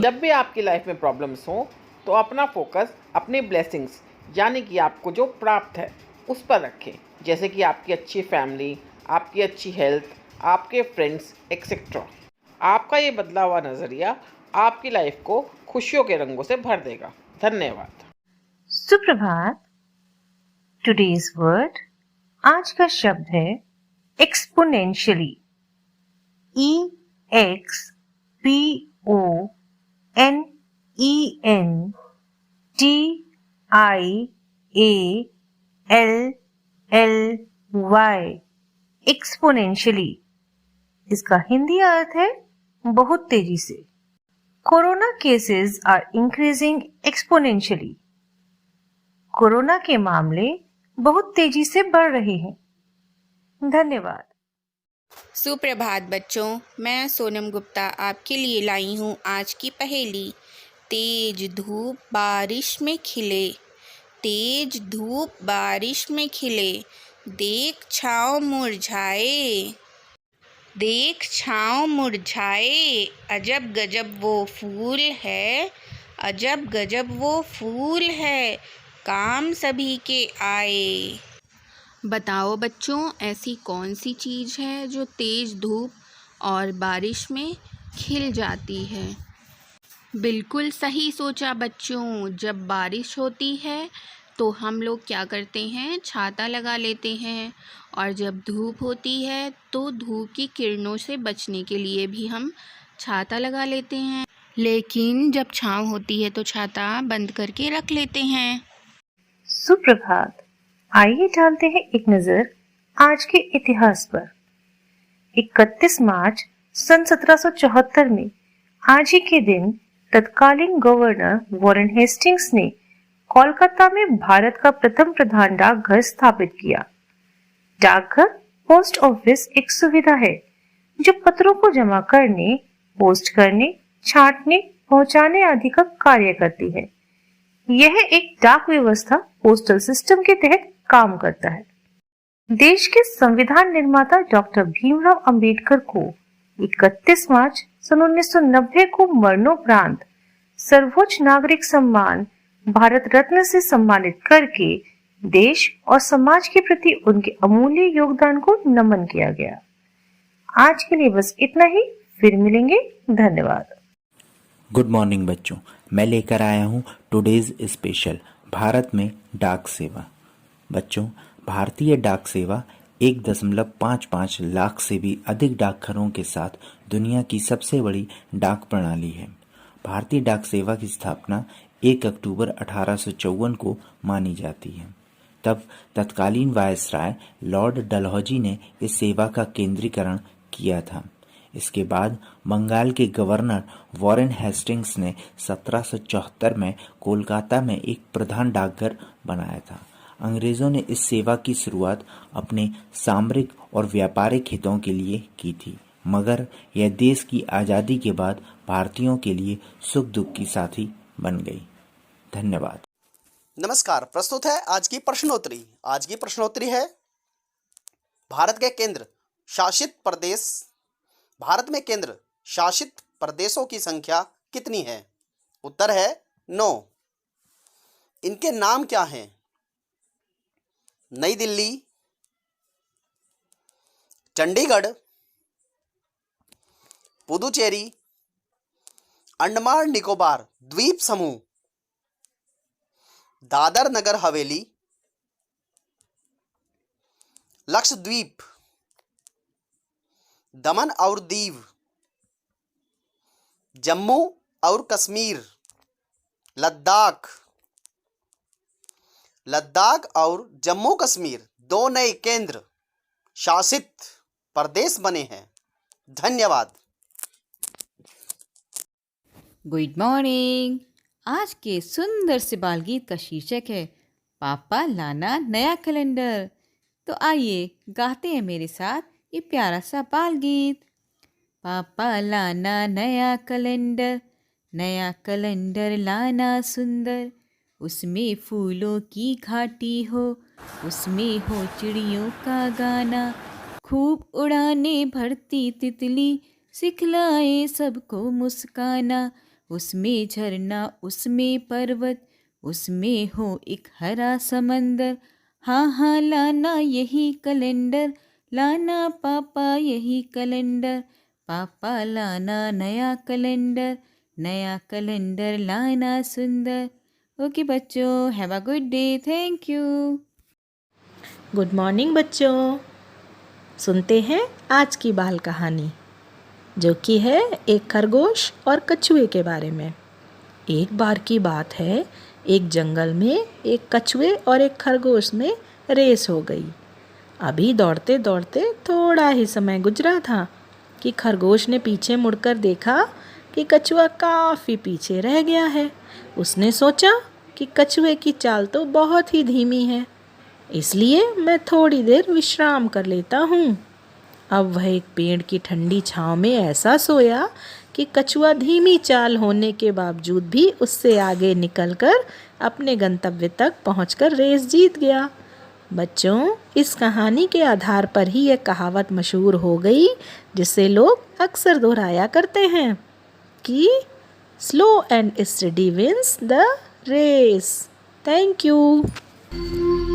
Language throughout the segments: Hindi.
जब भी आपकी लाइफ में प्रॉब्लम्स हों तो अपना फोकस अपने ब्लेसिंग्स यानी कि आपको जो प्राप्त है उस पर रखें, जैसे कि आपकी अच्छी फैमिली, आपकी अच्छी हेल्थ, आपके फ्रेंड्स एक्सेट्रा। आपका ये बदला हुआ नज़रिया आपकी लाइफ को खुशियों के रंगों से भर देगा। धन्यवाद। सुप्रभात। टुडेज वर्ड, आज का शब्द है एक्सपोनेंशियली। EXPONENTIALLY, exponentially. इसका हिंदी अर्थ है बहुत तेजी से। Corona cases are increasing exponentially. Corona के मामले बहुत तेजी से बढ़ रहे हैं। धन्यवाद। सुप्रभात बच्चों, मैं सोनम गुप्ता आपके लिए लाई हूँ आज की पहेली। तेज धूप बारिश में खिले, तेज धूप बारिश में खिले, देख छाँव मुरझाए, देख छाँव मुरझाए, अजब गजब वो फूल है, अजब गजब वो फूल है, काम सभी के आए। बताओ बच्चों, ऐसी कौन सी चीज़ है जो तेज़ धूप और बारिश में खिल जाती है? बिल्कुल सही सोचा बच्चों। जब बारिश होती है तो हम लोग क्या करते हैं, छाता लगा लेते हैं, और जब धूप होती है तो धूप की किरणों से बचने के लिए भी हम छाता लगा लेते हैं, लेकिन जब छाँव होती है तो छाता बंद करके रख लेते हैं। सुप्रभात। आइए डालते हैं एक नजर आज के इतिहास पर। 31 मार्च सन 1774 में आज ही के दिन तत्कालीन गवर्नर वॉरेन हेस्टिंग्स ने कोलकाता में भारत का प्रथम प्रधान डाकघर स्थापित किया। डाकघर पोस्ट ऑफिस एक सुविधा है जो पत्रों को जमा करने, पोस्ट करने, छांटने, पहुंचाने आदि का कार्य करती है। यह एक डाक व्यवस्था पोस्टल सिस्टम के तहत काम करता है। देश के संविधान निर्माता डॉक्टर भीमराव अंबेडकर को 31 मार्च सन 1990 को मरणोपरांत सर्वोच्च नागरिक सम्मान भारत रत्न से सम्मानित करके देश और समाज के प्रति उनके अमूल्य योगदान को नमन किया गया। आज के लिए बस इतना ही, फिर मिलेंगे। धन्यवाद। गुड मॉर्निंग बच्चों, मैं लेकर आया हूँ टुडेज स्पेशल भारत में डाक सेवा। बच्चों, भारतीय डाक सेवा 1.55 लाख से भी अधिक डाकघरों के साथ दुनिया की सबसे बड़ी डाक प्रणाली है। भारतीय डाक सेवा की स्थापना 1 अक्टूबर 1854 को मानी जाती है। तब तत्कालीन वायसराय लॉर्ड डलहौजी ने इस सेवा का केंद्रीकरण किया था। इसके बाद बंगाल के गवर्नर वॉरेन हेस्टिंग्स ने 1774 में कोलकाता में एक प्रधान डाकघर बनाया था। अंग्रेज़ों ने इस सेवा की शुरुआत अपने सामरिक और व्यापारिक हितों के लिए की थी, मगर यह देश की आज़ादी के बाद भारतीयों के लिए सुख दुख की साथी बन गई। धन्यवाद। नमस्कार, प्रस्तुत है आज की प्रश्नोत्तरी। आज की प्रश्नोत्तरी है, भारत में केंद्र शासित प्रदेशों की संख्या कितनी है? उत्तर है 9। इनके नाम क्या हैं? नई दिल्ली, चंडीगढ़, पुदुचेरी, अंडमान निकोबार द्वीप समूह, दादर नगर हवेली, लक्षद्वीप, दमन और दीव, जम्मू और कश्मीर, लद्दाख और जम्मू कश्मीर 2 नए केंद्र शासित प्रदेश बने हैं। धन्यवाद। Good morning. आज के सुंदर से बाल गीत का शीर्षक है पापा लाना नया कैलेंडर। तो आइए गाते हैं मेरे साथ ये प्यारा सा बाल गीत। पापा लाना नया कैलेंडर लाना सुंदर, उसमें फूलों की घाटी हो, उसमें हो चिड़ियों का गाना, खूब उड़ाने भरती तितली, सिखलाए सबको मुस्काना, उसमें झरना, उसमें पर्वत, उसमें हो एक हरा समंदर। हाँ हाँ लाना यही कैलेंडर, लाना पापा यही कैलेंडर। पापा लाना नया कैलेंडर, नया कैलेंडर लाना सुंदर। ओके बच्चों, have a good day, thank you. Good morning बच्चों। सुनते हैं आज की बाल कहानी, जो कि है एक खरगोश और कछुए के बारे में। एक बार की बात है, एक जंगल में एक कछुए और एक खरगोश में रेस हो गई। अभी दौड़ते दौड़ते थोड़ा ही समय गुजरा था कि खरगोश ने पीछे मुड़कर देखा कि कछुआ काफ़ी पीछे रह गया है। उसने सोचा कि कछुए की चाल तो बहुत ही धीमी है, इसलिए मैं थोड़ी देर विश्राम कर लेता हूँ। अब वह एक पेड़ की ठंडी छांव में ऐसा सोया कि कछुआ धीमी चाल होने के बावजूद भी उससे आगे निकलकर अपने गंतव्य तक पहुंचकर रेस जीत गया। बच्चों, इस कहानी के आधार पर ही यह कहावत मशहूर हो गई, जिसे लोग अक्सर दोहराया करते हैं कि slow and steady wins the race. Thank you.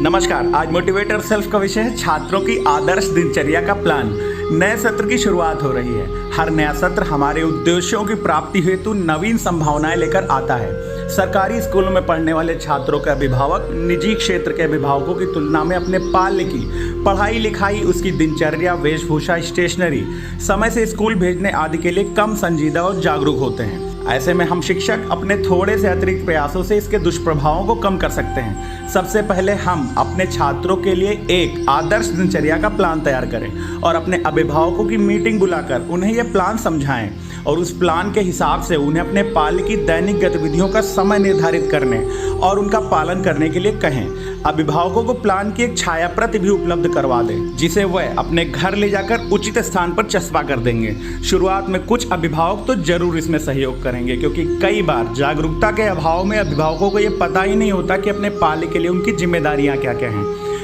नमस्कार। आज मोटिवेटर सेल्फ का विषय है छात्रों की आदर्श दिनचर्या का प्लान। नए सत्र की शुरुआत हो रही है। हर नया सत्र हमारे उद्देश्यों की प्राप्ति हेतु नवीन संभावनाएं लेकर आता है। सरकारी स्कूलों में पढ़ने वाले छात्रों के अभिभावक निजी क्षेत्र के अभिभावकों की तुलना में अपने पाल्य की पढ़ाई लिखाई, उसकी दिनचर्या, वेशभूषा, स्टेशनरी, समय से स्कूल भेजने आदि के लिए कम संजीदा और जागरूक होते हैं। ऐसे में हम शिक्षक अपने थोड़े से अतिरिक्त प्रयासों से इसके दुष्प्रभावों को कम कर सकते हैं। सबसे पहले हम अपने छात्रों के लिए एक आदर्श दिनचर्या का प्लान तैयार करें और अपने अभिभावकों की मीटिंग बुलाकर उन्हें यह प्लान समझाएं और उस प्लान के हिसाब से उन्हें अपने पाल्य की दैनिक गतिविधियों का समय निर्धारित करने और उनका पालन करने के लिए कहें। अभिभावकों को प्लान की एक छाया प्रति भी उपलब्ध करवा दें, जिसे वह अपने घर ले जाकर उचित स्थान पर चस्पा कर देंगे। शुरुआत में कुछ अभिभावक तो जरूर इसमें सहयोग करेंगे, क्योंकि कई बार जागरूकता के अभाव में अभिभावकों को ये पता ही नहीं होता कि अपने पाल्य के लिए उनकी जिम्मेदारियां क्या क्या हैं,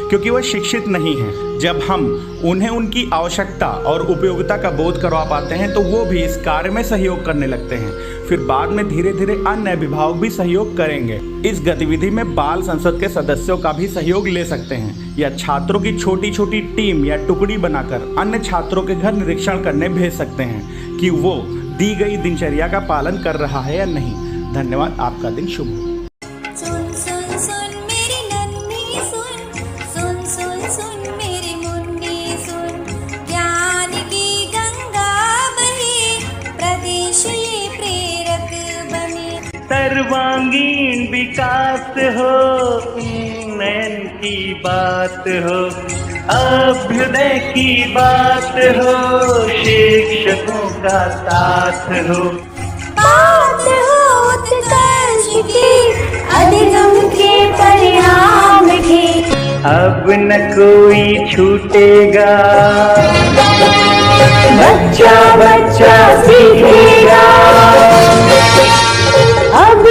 क्योंकि वह शिक्षित नहीं हैं। जब हम उन्हें उनकी आवश्यकता और उपयोगिता का बोध करवा पाते हैं तो वो भी इस कार्य में सहयोग करने लगते हैं। फिर बाद में धीरे धीरे अन्य अभिभावक भी सहयोग करेंगे। इस गतिविधि में बाल संसद के सदस्यों का भी सहयोग ले सकते हैं या छात्रों की छोटी छोटी टीम या टुकड़ी बनाकर अन्य छात्रों के घर निरीक्षण करने भेज सकते हैं कि वो दी गई दिनचर्या का पालन कर रहा है या नहीं। धन्यवाद। आपका दिन शुभ हो। सुन सुन सुन मेरी नन्ही सुन, सुन सुन सुन मेरी मुन्नी सुन, ज्ञान की गंगा बहे, प्रदेश ये प्रेरक बने। सर्वांगीण विकास हो, उन्नयन की बात हो, अभ्युदय की बात हो, शिक्षकों का साथ हो, बात हो उत्कर्ष की, अधिगम के परिणाम की। अब न कोई छूटेगा, बच्चा बच्चा सीखेगा। अब